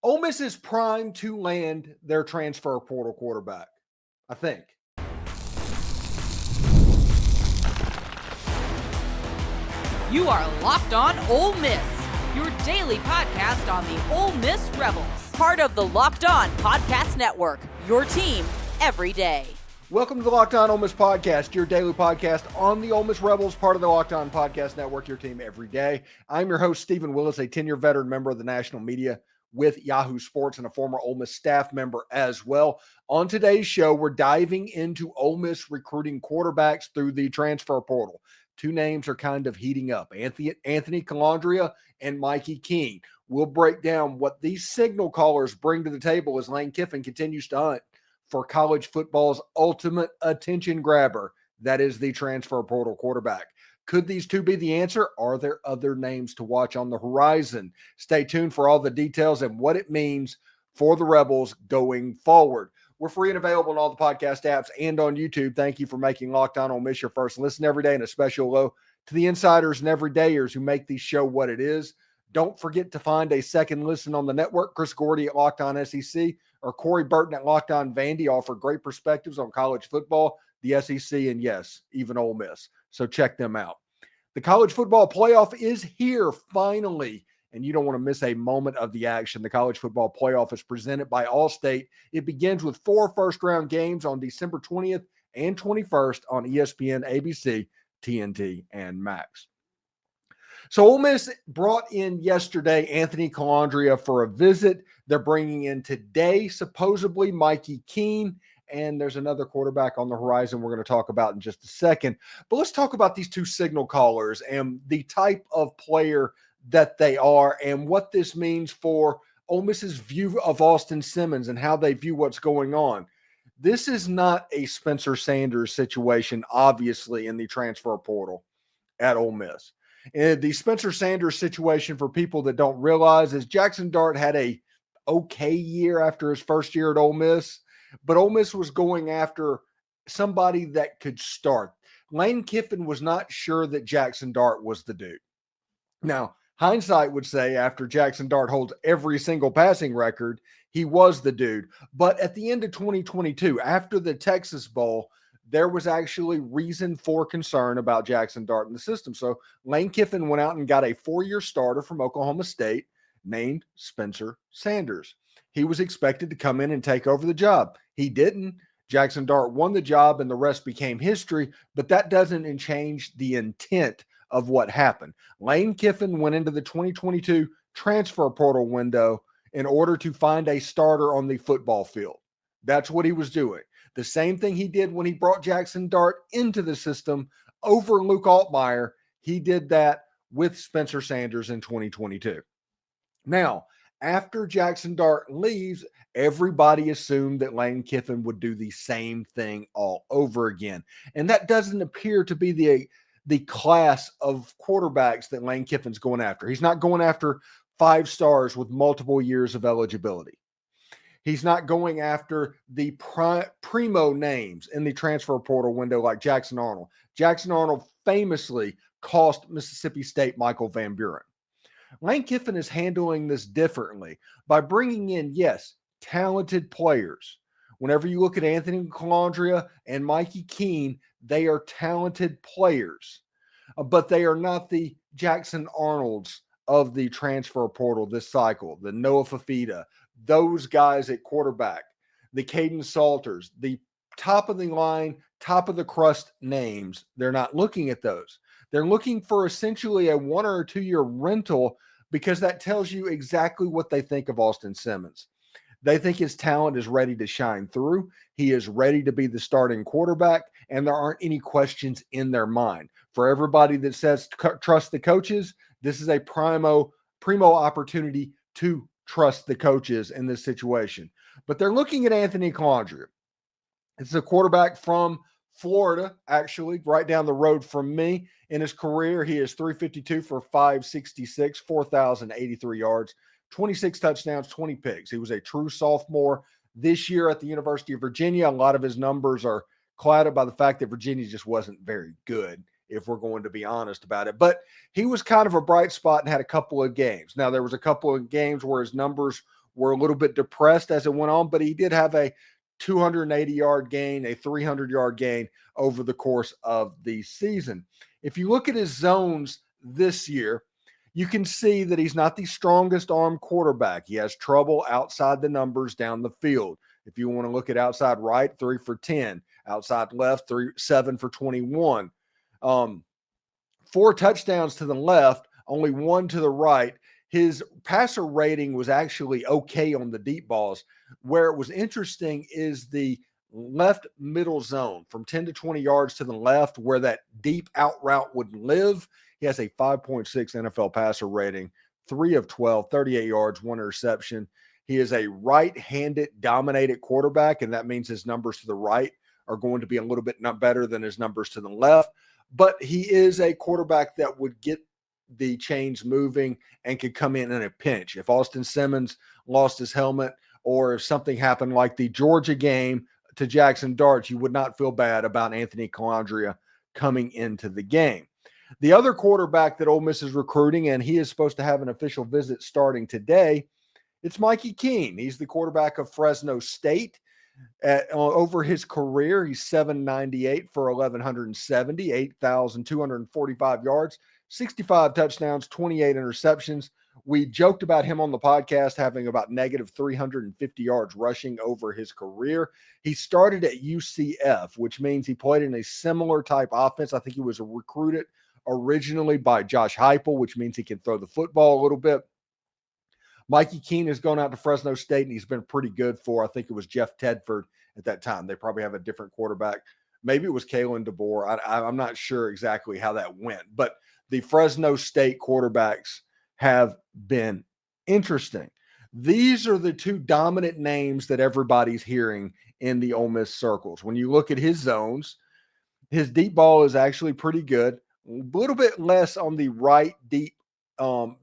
Ole Miss is primed to land their transfer portal quarterback, I think. You are Locked On Ole Miss, your daily podcast on the Ole Miss Rebels. Part of the Locked On Podcast Network, your team every day. Welcome to the Locked On Ole Miss podcast, your daily podcast on the Ole Miss Rebels, part of the Locked On Podcast Network, your team every day. I'm your host, Steven Willis, a 10-year veteran member of the national media with Yahoo Sports and a former Ole Miss staff member as well. On today's show, we're diving into Ole Miss recruiting quarterbacks through the transfer portal. Two names are kind of heating up, Anthony Colandrea and Mikey Keene. We'll break down what these signal callers bring to the table as Lane Kiffin continues to hunt for college football's ultimate attention grabber. That is the transfer portal quarterback. Could these two be the answer? Are there other names to watch on the horizon? Stay tuned for all the details and what it means for the Rebels going forward. We're free and available on all the podcast apps and on YouTube. Thank you for making Locked On Ole Miss your first listen every day, and a special hello to the insiders and everydayers who make this show what it is. Don't forget to find a second listen on the network. Chris Gordy at Locked On SEC or Corey Burton at Locked On Vandy offer great perspectives on college football, the SEC, and yes, even Ole Miss. So check them out. The college football playoff is here finally, and you don't want to miss a moment of the action. The college football playoff is presented by Allstate. It begins with 4 first-round games on December 20th and 21st on ESPN, ABC, TNT, and Max. So Ole Miss brought in yesterday Anthony Colandrea for a visit. They're bringing in today, supposedly, Mikey Keene, and there's another quarterback on the horizon we're going to talk about in just a second. But let's talk about these two signal callers and the type of player that they are and what this means for Ole Miss's view of Austin Simmons and how they view what's going on. This is not a Spencer Sanders situation, obviously, in the transfer portal at Ole Miss. And the Spencer Sanders situation, for people that don't realize, is Jaxson Dart had a okay year after his first year at Ole Miss, but Ole Miss was going after somebody that could start. Lane Kiffin was not sure that Jaxson Dart was the dude. Now, hindsight would say after Jaxson Dart holds every single passing record, he was the dude. But at the end of 2022, after the Texas Bowl, there was actually reason for concern about Jaxson Dart in the system. So Lane Kiffin went out and got a 4-year starter from Oklahoma State named Spencer Sanders. He was expected to come in and take over the job. He didn't. Jaxson Dart won the job and the rest became history, but that doesn't change the intent of what happened. Lane Kiffin went into the 2022 transfer portal window in order to find a starter on the football field. That's what he was doing. The same thing he did when he brought Jaxson Dart into the system over Luke Altmaier. He did that with Spencer Sanders in 2022. Now, after Jaxson Dart leaves, everybody assumed that Lane Kiffin would do the same thing all over again. And that doesn't appear to be the class of quarterbacks that Lane Kiffin's going after. He's not going after 5 stars with multiple years of eligibility. He's not going after the primo names in the transfer portal window like Jackson Arnold. Jackson Arnold famously cost Mississippi State Michael Van Buren. Lane Kiffin is handling this differently by bringing in, yes, talented players. Whenever you look at Anthony Colandrea and Mikey Keene, they are talented players, but they are not the Jackson Arnolds of the transfer portal this cycle, the Noah Fafita, those guys at quarterback, the Caden Salters, the top of the line, top of the crust names. They're not looking at those. They're looking for essentially a 1 or 2 year rental because that tells you exactly what they think of Austin Simmons. They think his talent is ready to shine through. He is ready to be the starting quarterback, and there aren't any questions in their mind. For everybody that says trust the coaches, this is a primo opportunity to trust the coaches in this situation. But they're looking at Anthony Colandrea. It's a quarterback from Florida, actually, right down the road from me. In his career, he is 352 for 566, 4,083 yards, 26 touchdowns, 20 picks. He was a true sophomore this year at the University of Virginia. A lot of his numbers are clouded by the fact that Virginia just wasn't very good, if we're going to be honest about it. But he was kind of a bright spot and had a couple of games. Now, there was a couple of games where his numbers were a little bit depressed as it went on, but he did have a 280-yard gain, a 300-yard gain over the course of the season. If you look at his zones this year, you can see that he's not the strongest arm quarterback. He has trouble outside the numbers down the field. If you want to look at outside right, 3 for 10. Outside left, 7 for 21. 4 touchdowns to the left, only 1 to the right. His passer rating was actually okay on the deep balls. Where it was interesting is the left middle zone from 10 to 20 yards to the left, where that deep out route would live. He has a 5.6 NFL passer rating, 3 of 12, 38 yards, 1 interception. He is a right-handed dominated quarterback, and that means his numbers to the right are going to be a little bit not better than his numbers to the left. But he is a quarterback that would get the chains moving and could come in a pinch. If Austin Simmons lost his helmet, or if something happened like the Georgia game to Jaxson Darts, you would not feel bad about Anthony Colandrea coming into the game. The other quarterback that Ole Miss is recruiting, and he is supposed to have an official visit starting today, it's Mikey Keene. He's the quarterback of Fresno State. Over his career, he's 798 for 1,170, 8,245 yards, 65 touchdowns, 28 interceptions. We joked about him on the podcast having about negative 350 yards rushing over his career. He started at UCF, which means he played in a similar type offense. I think he was recruited originally by Josh Heupel, which means he can throw the football a little bit. Mikey Keene has gone out to Fresno State, and he's been pretty good for, I think it was Jeff Tedford at that time. They probably have a different quarterback. Maybe it was Kalen DeBoer. I'm not sure exactly how that went. But the Fresno State quarterbacks have been interesting. These are the 2 dominant names that everybody's hearing in the Ole Miss circles. When you look at his zones, his deep ball is actually pretty good. A little bit less on the right deep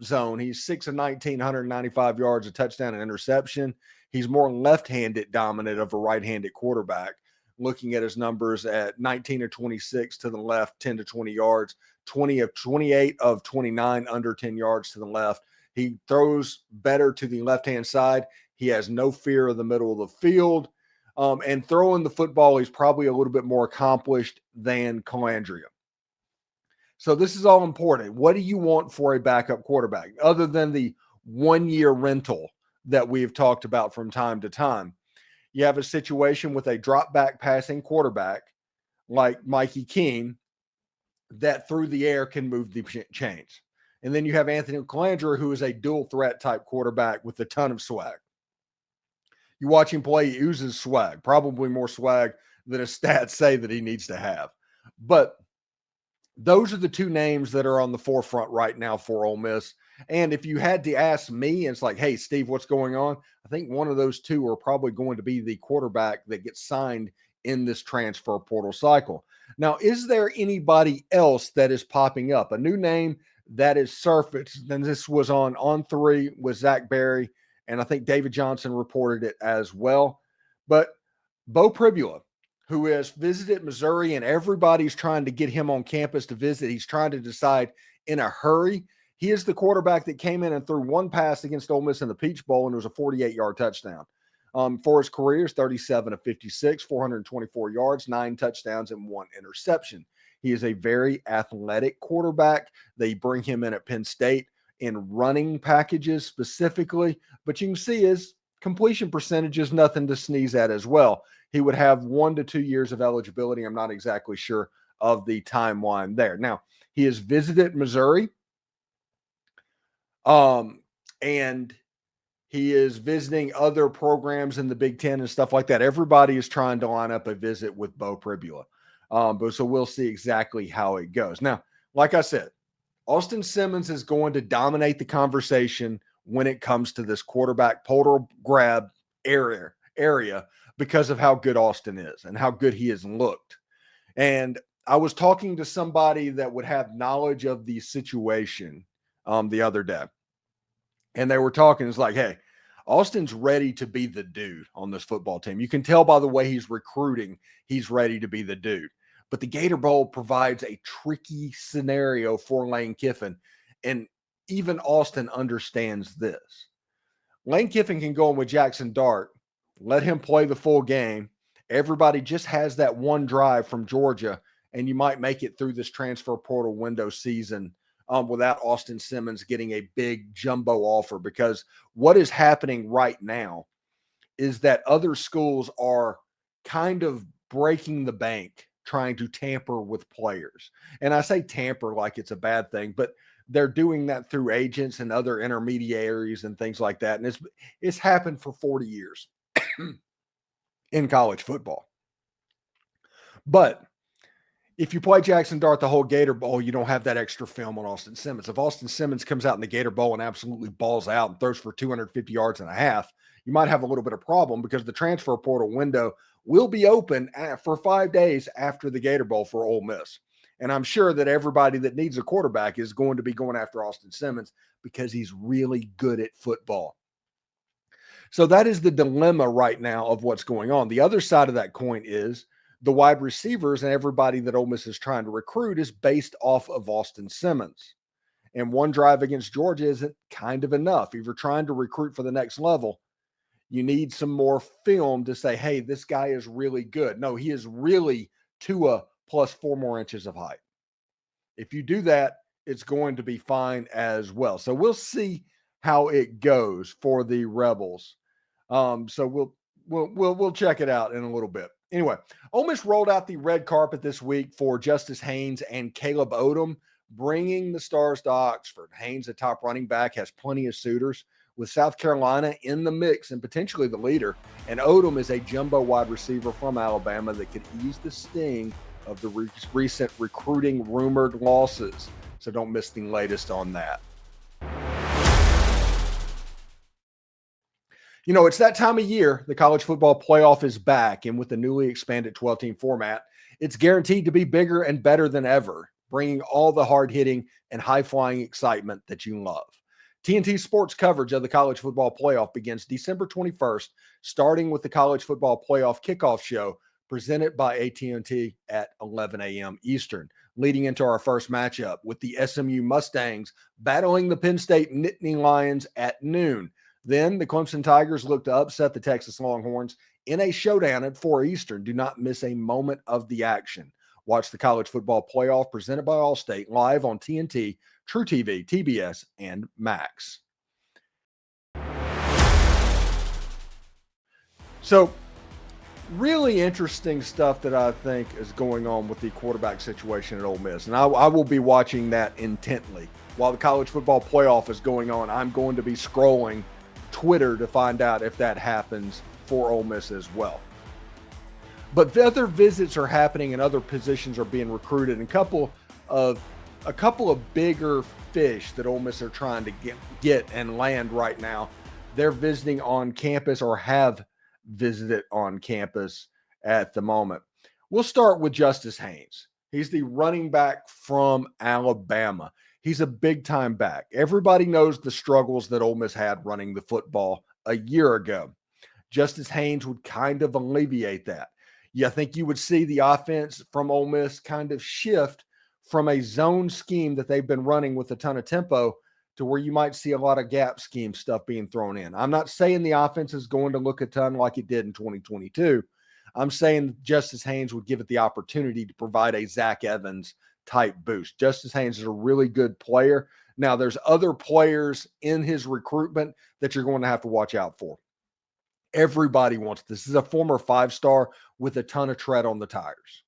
zone. He's 6 of 19, 195 yards, a touchdown and interception. He's more left-handed dominant of a right-handed quarterback. Looking at his numbers at 19 of 26 to the left, 10 to 20 yards, 28 of 29 under 10 yards to the left. He throws better to the left-hand side. He has no fear of the middle of the field. And throwing the football, he's probably a little bit more accomplished than Colandrea. So this is all important. What do you want for a backup quarterback other than the 1-year rental that we've talked about from time to time? You have a situation with a drop back passing quarterback like Mikey Keene that through the air can move the chains. And then you have Anthony Colandrea, who is a dual threat type quarterback with a ton of swag. You watch him play, he oozes swag, probably more swag than his stats say that he needs to have. But those are the 2 names that are on the forefront right now for Ole Miss. And if you had to ask me, it's like, hey, Steve, what's going on? I think one of those 2 are probably going to be the quarterback that gets signed in this transfer portal cycle. Now, is there anybody else that is popping up? A new name that is surfaced, and this was on 3 with Zach Berry, and I think David Johnson reported it as well. But Bo Pribula, who has visited Missouri, and everybody's trying to get him on campus to visit. He's trying to decide in a hurry. He is the quarterback that came in and threw 1 pass against Ole Miss in the Peach Bowl, and it was a 48-yard touchdown. For his career, 37 of 56, 424 yards, 9 touchdowns, and 1 interception. He is a very athletic quarterback. They bring him in at Penn State in running packages specifically, but you can see his completion percentage is nothing to sneeze at as well. He would have 1 to 2 years of eligibility. I'm not exactly sure of the timeline there. Now, he has visited Missouri, and he is visiting other programs in the Big Ten and stuff like that. Everybody is trying to line up a visit with Bo Pribula. But so we'll see exactly how it goes. Now, like I said, Austin Simmons is going to dominate the conversation when it comes to this quarterback portal grab area because of how good Austin is and how good he has looked. And I was talking to somebody that would have knowledge of the situation the other day. And they were talking, it's like, hey, Austin's ready to be the dude on this football team. You can tell by the way he's recruiting, he's ready to be the dude. But the Gator Bowl provides a tricky scenario for Lane Kiffin. And even Austin understands this. Lane Kiffin can go in with Jaxson Dart, let him play the full game. Everybody just has that one drive from Georgia, and you might make it through this transfer portal window season without Austin Simmons getting a big jumbo offer. Because what is happening right now is that other schools are kind of breaking the bank, trying to tamper with players. And I say tamper like it's a bad thing, but they're doing that through agents and other intermediaries and things like that. And it's happened for 40 years in college football. But if you play Jaxson Dart the whole Gator Bowl, you don't have that extra film on Austin Simmons. If Austin Simmons comes out in the Gator Bowl and absolutely balls out and throws for 250 yards and a half, you might have a little bit of problem because the transfer portal window will be open for 5 days after the Gator Bowl for Ole Miss. And I'm sure that everybody that needs a quarterback is going to be going after Austin Simmons because he's really good at football. So that is the dilemma right now of what's going on. The other side of that coin is the wide receivers and everybody that Ole Miss is trying to recruit is based off of Austin Simmons. And one drive against Georgia isn't kind of enough. If you're trying to recruit for the next level, you need some more film to say, hey, this guy is really good. No, he is really Tua plus 4 more inches of height. If you do that, it's going to be fine as well. So we'll see how it goes for the Rebels. So we'll check it out in a little bit. Anyway, Ole Miss rolled out the red carpet this week for Justice Haynes and Caleb Odom, bringing the Stars to Oxford. Haynes, a top running back, has plenty of suitors, with South Carolina in the mix and potentially the leader. And Odom is a jumbo wide receiver from Alabama that could ease the sting of the recent recruiting rumored losses. So don't miss the latest on that. You know, it's that time of year. The college football playoff is back, and with the newly expanded 12-team format, it's guaranteed to be bigger and better than ever, bringing all the hard-hitting and high-flying excitement that you love. TNT Sports coverage of the college football playoff begins December 21st, starting with the college football playoff kickoff show presented by AT&T at 11 a.m. Eastern, leading into our first matchup with the SMU Mustangs battling the Penn State Nittany Lions at noon. Then the Clemson Tigers look to upset the Texas Longhorns in a showdown at 4 Eastern. Do not miss a moment of the action. Watch the college football playoff presented by Allstate live on TNT, True TV, TBS, and Max. So, really interesting stuff that I think is going on with the quarterback situation at Ole Miss. And I will be watching that intently. While the college football playoff is going on, I'm going to be scrolling Twitter to find out if that happens for Ole Miss as well. But the other visits are happening and other positions are being recruited. And a couple of bigger fish that Ole Miss are trying to get and land right now. They're visiting on campus or have visited on campus at the moment. We'll start with Justice Haynes. He's the running back from Alabama. He's a big-time back. Everybody knows the struggles that Ole Miss had running the football a year ago. Justice Haynes would kind of alleviate that. I think you would see the offense from Ole Miss kind of shift from a zone scheme that they've been running with a ton of tempo to where you might see a lot of gap scheme stuff being thrown in. I'm not saying the offense is going to look a ton like it did in 2022. I'm saying Justice Haynes would give it the opportunity to provide a Zach Evans type boost. Justice Haynes is a really good player. Now, there's other players in his recruitment that you're going to have to watch out for. Everybody wants this. This is a former 5-star with a ton of tread on the tires.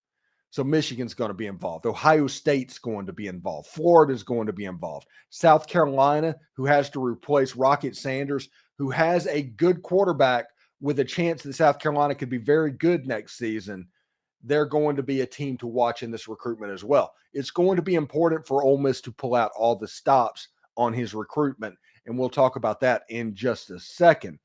So Michigan's going to be involved. Ohio State's going to be involved. Florida's going to be involved. South Carolina, who has to replace Rocket Sanders, who has a good quarterback with a chance that South Carolina could be very good next season. They're going to be a team to watch in this recruitment as well. It's going to be important for Ole Miss to pull out all the stops on his recruitment, and we'll talk about that in just a second.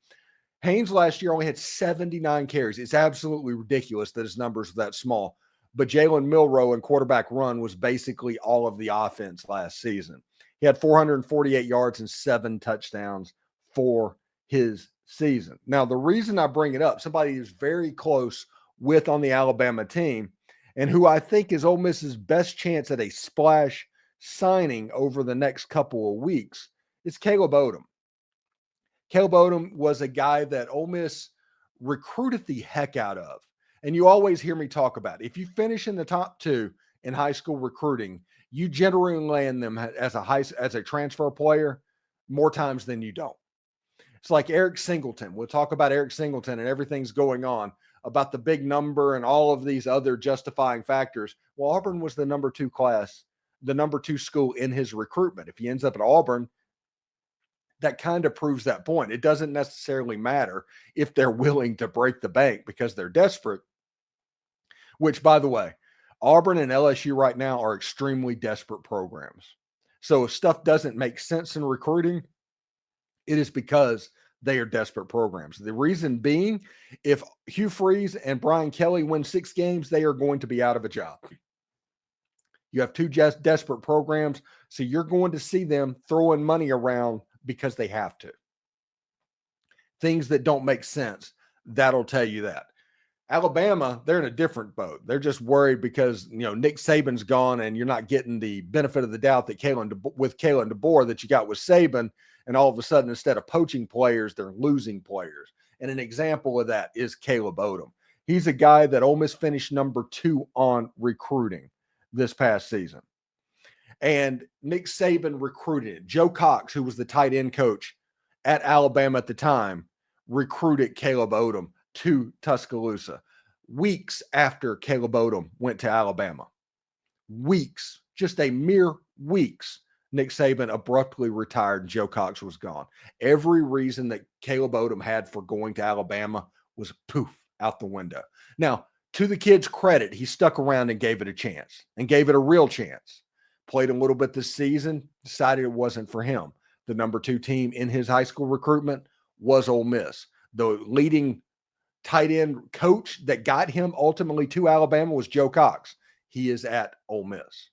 Haynes last year only had 79 carries. It's absolutely ridiculous that his numbers are that small. But Jalen Milroe and quarterback run was basically all of the offense last season. He had 448 yards and 7 touchdowns for his season. Now, the reason I bring it up, somebody who's very close with on the Alabama team and who I think is Ole Miss's best chance at a splash signing over the next couple of weeks is Caleb Odom. Caleb Odom was a guy that Ole Miss recruited the heck out of. And you always hear me talk about it. If you finish in the top 2 in high school recruiting, you generally land them as a transfer player more times than you don't. It's like Eric Singleton. We'll talk about Eric Singleton and everything's going on about the big number and all of these other justifying factors. Well, Auburn was the number 2 class, the number 2 school in his recruitment. If he ends up at Auburn, that kind of proves that point. It doesn't necessarily matter if they're willing to break the bank because they're desperate, which, by the way, Auburn and LSU right now are extremely desperate programs. So if stuff doesn't make sense in recruiting, it is because they are desperate programs. The reason being, if Hugh Freeze and Brian Kelly win 6 games, they are going to be out of a job. You have 2 just desperate programs, so you're going to see them throwing money around because they have to. Things that don't make sense, that'll tell you that. Alabama, they're in a different boat. They're just worried because, Nick Saban's gone and you're not getting the benefit of the doubt that with Kalen DeBoer that you got with Saban. And all of a sudden, instead of poaching players, they're losing players. And an example of that is Caleb Odom. He's a guy that Ole Miss finished number 2 on recruiting this past season. And Nick Saban recruited. Joe Cox, who was the tight end coach at Alabama at the time, recruited Caleb Odom to Tuscaloosa weeks after Caleb Odom went to Alabama. Weeks, just a mere weeks. Nick Saban abruptly retired and Joe Cox was gone. Every reason that Caleb Odom had for going to Alabama was poof, out the window. Now, to the kid's credit, he stuck around and gave it a chance and gave it a real chance. Played a little bit this season, decided it wasn't for him. The number 2 team in his high school recruitment was Ole Miss. The leading tight end coach that got him ultimately to Alabama was Joe Cox. He is at Ole Miss.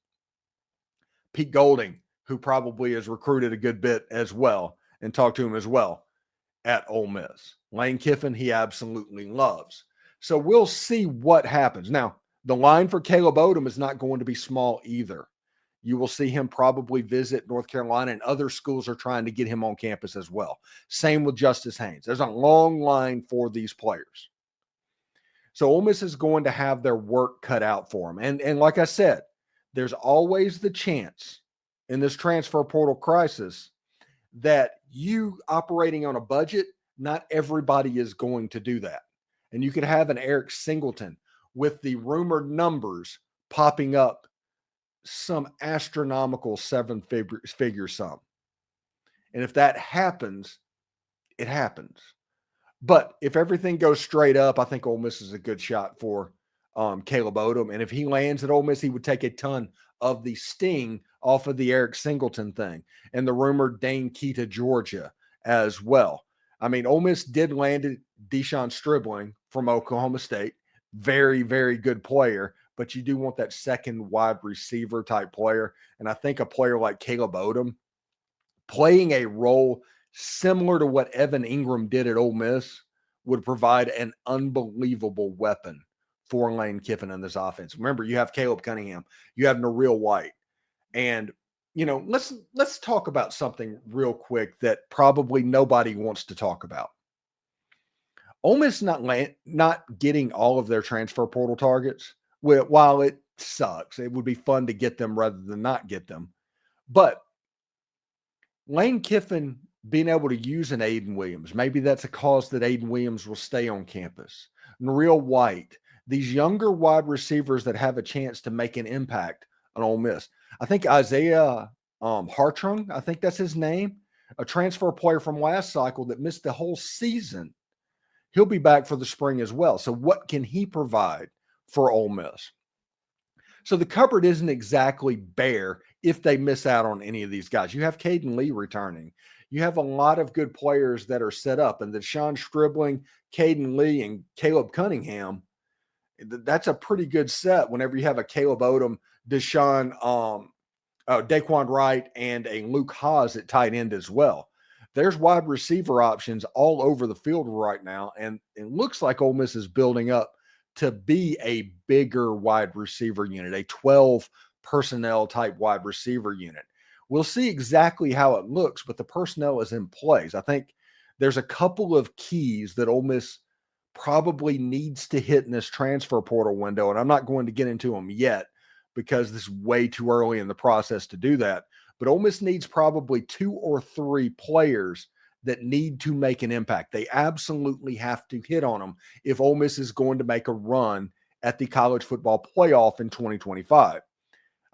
Pete Golding, who probably has recruited a good bit as well and talked to him as well, at Ole Miss. Lane Kiffin, he absolutely loves. So we'll see what happens. Now, the line for Caleb Odom is not going to be small either. You will see him probably visit North Carolina, and other schools are trying to get him on campus as well. Same with Justice Haynes. There's a long line for these players. So Ole Miss is going to have their work cut out for them. And like I said, there's always the chance in this transfer portal crisis that you operating on a budget, not everybody is going to do that. And you could have an Eric Singleton with the rumored numbers popping up some astronomical 7-figure sum. And if that happens, it happens. But if everything goes straight up, I think Ole Miss is a good shot for Caleb Odom. And if he lands at Ole Miss, he would take a ton of the sting off of the Eric Singleton thing and the rumored Dane Key to Georgia as well. I mean, Ole Miss did land Deshaun Stribling from Oklahoma State. Very, very good player, but you do want that second wide receiver type player. And I think a player like Caleb Odom playing a role similar to what Evan Ingram did at Ole Miss would provide an unbelievable weapon for Lane Kiffin in this offense. Remember, you have Caleb Cunningham, you have Nareel White, and let's talk about something real quick that probably nobody wants to talk about. Ole Miss not getting all of their transfer portal targets. While it sucks, it would be fun to get them rather than not get them. But Lane Kiffin being able to use an Aiden Williams, maybe that's a cause that Aiden Williams will stay on campus. Nareel White, these younger wide receivers that have a chance to make an impact on Ole Miss. I think Isaiah Hartrung, I think that's his name, a transfer player from last cycle that missed the whole season. He'll be back for the spring as well. So what can he provide for Ole Miss? So the cupboard isn't exactly bare if they miss out on any of these guys. You have Caden Lee returning. You have a lot of good players that are set up. And Deshaun Stribling, Caden Lee, and Caleb Cunningham, that's a pretty good set whenever you have a Caleb Odom, Deshaun, Daquan Wright, and a Luke Haas at tight end as well. There's wide receiver options all over the field right now, and it looks like Ole Miss is building up to be a bigger wide receiver unit, a 12 personnel type wide receiver unit. We'll see exactly how it looks, but the personnel is in place. I think there's a couple of keys that Ole Miss probably needs to hit in this transfer portal window, and I'm not going to get into them yet because this is way too early in the process to do that. But Ole Miss needs probably 2 or 3 players that need to make an impact. They absolutely have to hit on them if Ole Miss is going to make a run at the college football playoff in 2025.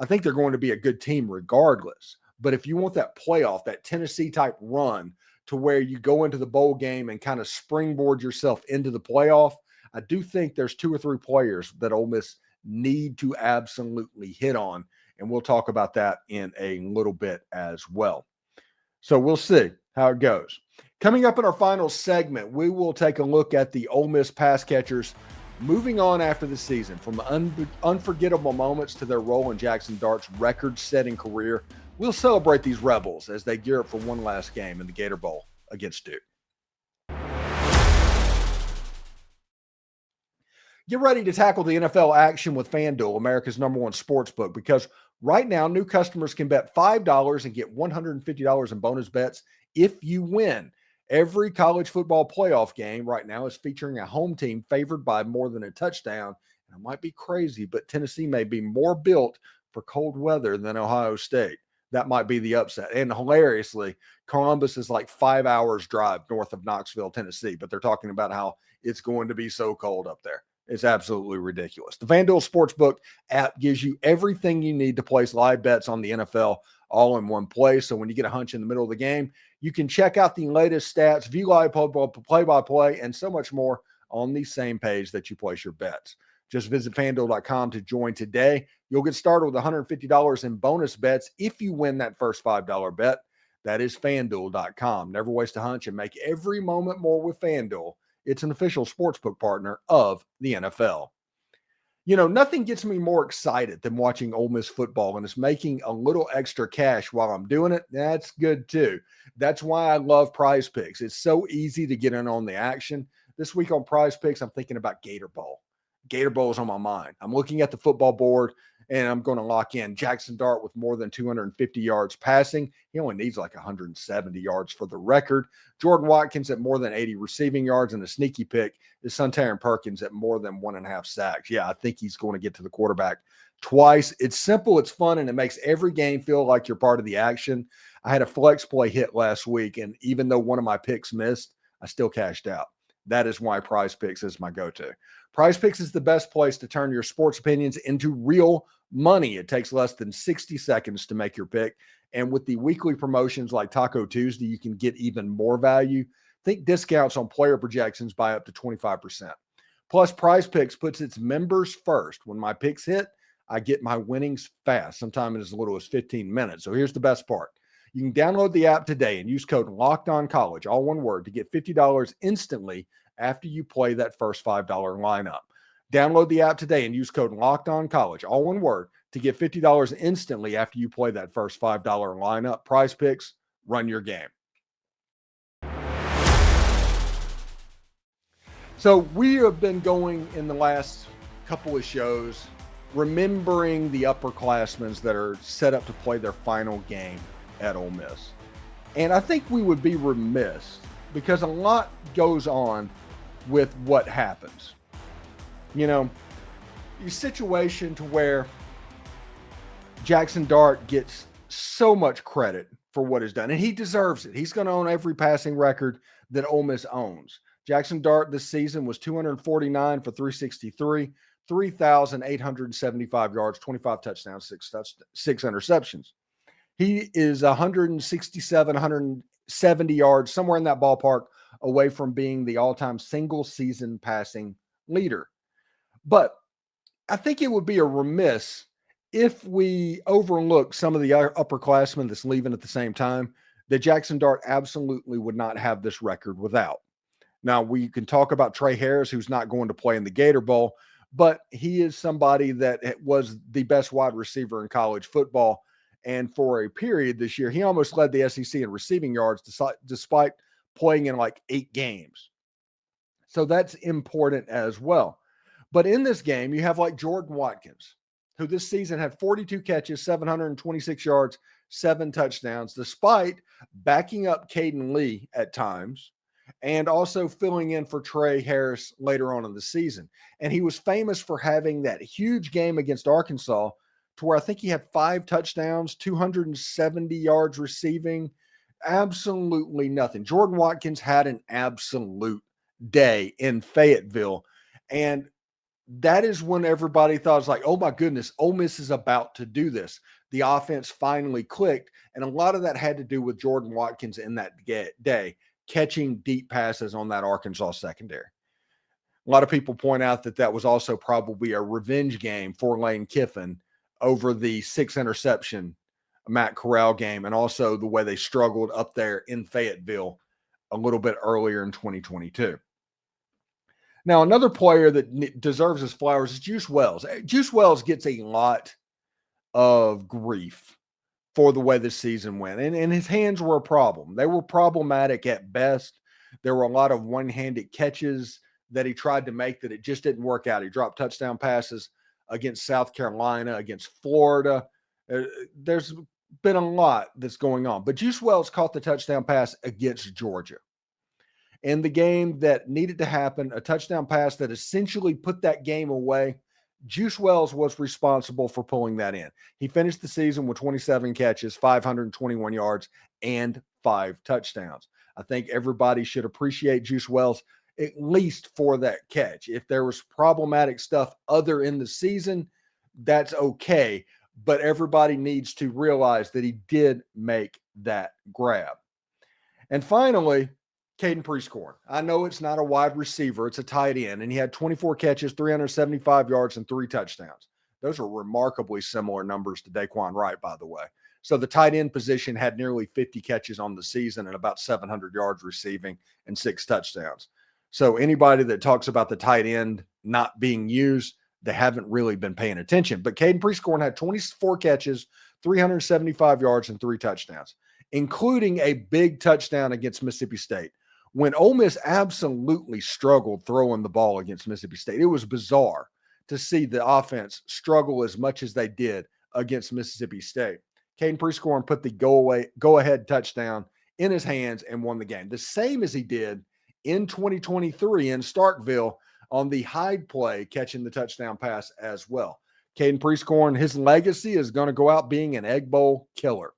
I think they're going to be a good team regardless. But if you want that playoff, that Tennessee type run to where you go into the bowl game and kind of springboard yourself into the playoff, I do think there's 2 or 3 players that Ole Miss need to absolutely hit on. And we'll talk about that in a little bit as well. So we'll see how it goes. Coming up in our final segment, we will take a look at the Ole Miss pass catchers moving on after the season, from unforgettable moments to their role in Jaxson Dart's record-setting career. We'll celebrate these Rebels as they gear up for one last game in the Gator Bowl against Duke. Get ready to tackle the NFL action with FanDuel, America's #1 sports book, because right now new customers can bet $5 and get $150 in bonus bets if you win. Every college football playoff game right now is featuring a home team favored by more than a touchdown. And it might be crazy, but Tennessee may be more built for cold weather than Ohio State. That might be the upset. And hilariously, Columbus is like 5 hours drive north of Knoxville, Tennessee, but they're talking about how it's going to be so cold up there. It's absolutely ridiculous. The FanDuel Sportsbook app gives you everything you need to place live bets on the NFL all in one place. So when you get a hunch in the middle of the game, you can check out the latest stats, view live play-by-play, and so much more on the same page that you place your bets. Just visit FanDuel.com to join today. You'll get started with $150 in bonus bets if you win that first $5 bet. That is FanDuel.com. Never waste a hunch and make every moment more with FanDuel. It's an official sportsbook partner of the NFL. You know, nothing gets me more excited than watching Ole Miss football, and it's making a little extra cash while I'm doing it. That's good too. That's why I love Prize Picks. It's so easy to get in on the action. This week on Prize Picks, I'm thinking about Gator Bowl. Gator Bowl is on my mind. I'm looking at the football board, and I'm going to lock in Jaxson Dart with more than 250 yards passing. He only needs like 170 yards for the record. Jordan Watkins at more than 80 receiving yards, and a sneaky pick is Suntarine Perkins at more than 1.5 sacks. Yeah, I think he's going to get to the quarterback twice. It's simple, it's fun, and it makes every game feel like you're part of the action. I had a flex play hit last week, and even though one of my picks missed, I still cashed out. That is why Prize Picks is my go-to. Prize Picks is the best place to turn your sports opinions into real money. It takes less than 60 seconds to make your pick. And with the weekly promotions like Taco Tuesday, you can get even more value. Think discounts on player projections by up to 25%. Plus, Prize Picks puts its members first. When my picks hit, I get my winnings fast, sometimes in as little as 15 minutes. So here's the best part. You can download the app today and use code LOCKEDONCollege, all one word, to get $50 instantly after you play that first $5 lineup. Download the app today and use code LOCKEDONCollege, all one word, to get $50 instantly after you play that first $5 lineup. Prize Picks, run your game. So we have been going in the last couple of shows remembering the upperclassmen that are set up to play their final game at Ole Miss. And I think we would be remiss because a lot goes on with what happens. You know, a situation to where Jaxson Dart gets so much credit for what is done, and he deserves it. He's going to own every passing record that Ole Miss owns. Jaxson Dart this season was 249 for 363, 3,875 yards, 25 touchdowns, six interceptions. He is 167, 170 yards, somewhere in that ballpark, away from being the all-time single-season passing leader. But I think it would be a remiss if we overlook some of the upperclassmen that's leaving at the same time, that Jaxson Dart absolutely would not have this record without. Now, we can talk about Trey Harris, who's not going to play in the Gator Bowl, but he is somebody that was the best wide receiver in college football. And for a period this year, he almost led the SEC in receiving yards despite playing in like 8 games. So that's important as well. But in this game, you have like Jordan Watkins, who this season had 42 catches, 726 yards, 7 touchdowns, despite backing up Caden Lee at times and also filling in for Trey Harris later on in the season. And he was famous for having that huge game against Arkansas to where I think he had 5 touchdowns, 270 yards receiving, absolutely nothing. Jordan Watkins had an absolute day in Fayetteville. And that is when everybody thought, like, oh my goodness, Ole Miss is about to do this. The offense finally clicked. And a lot of that had to do with Jordan Watkins in that day, catching deep passes on that Arkansas secondary. A lot of people point out that that was also probably a revenge game for Lane Kiffin over the 6 interception Matt Corral game, and also the way they struggled up there in Fayetteville a little bit earlier in 2022. Now, another player that deserves his flowers is Juice Wells. Juice Wells gets a lot of grief for the way this season went, and his hands were a problem. They were problematic at best. There were a lot of one-handed catches that he tried to make that it just didn't work out. He dropped touchdown passes against South Carolina, against Florida. There's been a lot that's going on. But Juice Wells caught the touchdown pass against Georgia. In the game that needed to happen, a touchdown pass that essentially put that game away, Juice Wells was responsible for pulling that in. He finished the season with 27 catches, 521 yards, and 5 touchdowns. I think everybody should appreciate Juice Wells at least for that catch. If there was problematic stuff other in the season, that's okay. But everybody needs to realize that he did make that grab. And finally, Caden Prescorn. I know it's not a wide receiver, it's a tight end, and he had 24 catches, 375 yards, and 3 touchdowns. Those are remarkably similar numbers to Daquan Wright, by the way. So the tight end position had nearly 50 catches on the season and about 700 yards receiving and 6 touchdowns. So anybody that talks about the tight end not being used, they haven't really been paying attention. But Caden Prescorn had 24 catches, 375 yards, and 3 touchdowns, including a big touchdown against Mississippi State. When Ole Miss absolutely struggled throwing the ball against Mississippi State, it was bizarre to see the offense struggle as much as they did against Mississippi State. Caden Prescorn put the go-ahead touchdown in his hands and won the game. The same as he did in 2023 in Starkville on the Hyde play, catching the touchdown pass as well. Caden Prescorn, his legacy is going to go out being an Egg Bowl killer.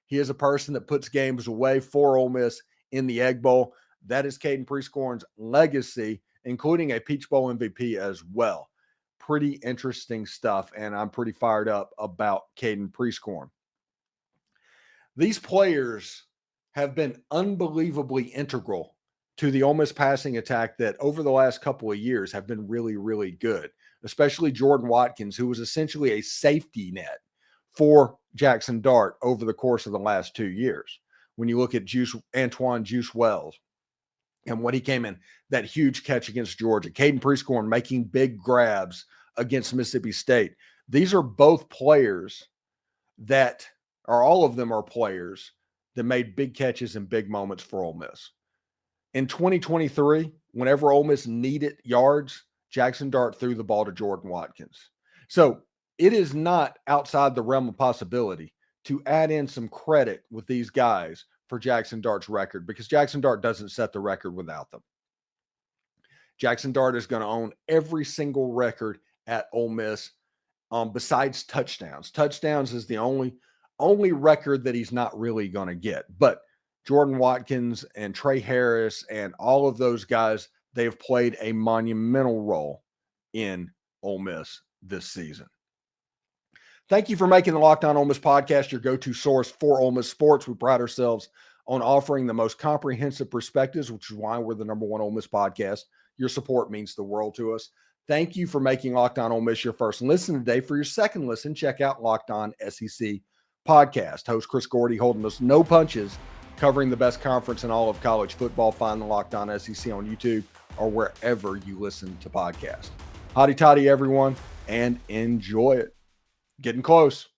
He is a person that puts games away for Ole Miss in the Egg Bowl. That is Caden Prescorn's legacy, including a Peach Bowl MVP as well. Pretty interesting stuff, and I'm pretty fired up about Caden Prescorn. These players have been unbelievably integral to the Ole Miss passing attack that over the last couple of years have been really, really good, especially Jordan Watkins, who was essentially a safety net for Jaxson Dart over the course of the last 2 years. When you look at Antoine Juice Wells and when he came in, that huge catch against Georgia, Caden Prescorn making big grabs against Mississippi State. These are both players that, or all of them are players that made big catches and big moments for Ole Miss. In 2023, whenever Ole Miss needed yards, Jaxson Dart threw the ball to Jordan Watkins. So it is not outside the realm of possibility to add in some credit with these guys for Jaxson Dart's record, because Jaxson Dart doesn't set the record without them. Jaxson Dart is going to own every single record at Ole Miss besides touchdowns. Touchdowns is the only record that he's not really going to get. But Jordan Watkins and Trey Harris and all of those guys, they have played a monumental role in Ole Miss this season. Thank you for making the Locked On Ole Miss podcast your go-to source for Ole Miss sports. We pride ourselves on offering the most comprehensive perspectives, which is why we're the #1 Ole Miss podcast. Your support means the world to us. Thank you for making Locked On Ole Miss your first listen today. For your second listen, check out Locked On SEC podcast. Host Chris Gordy holding us no punches, covering the best conference in all of college football. Find the Locked On SEC on YouTube or wherever you listen to podcasts. Hotty toddy, everyone, and enjoy it. Getting close.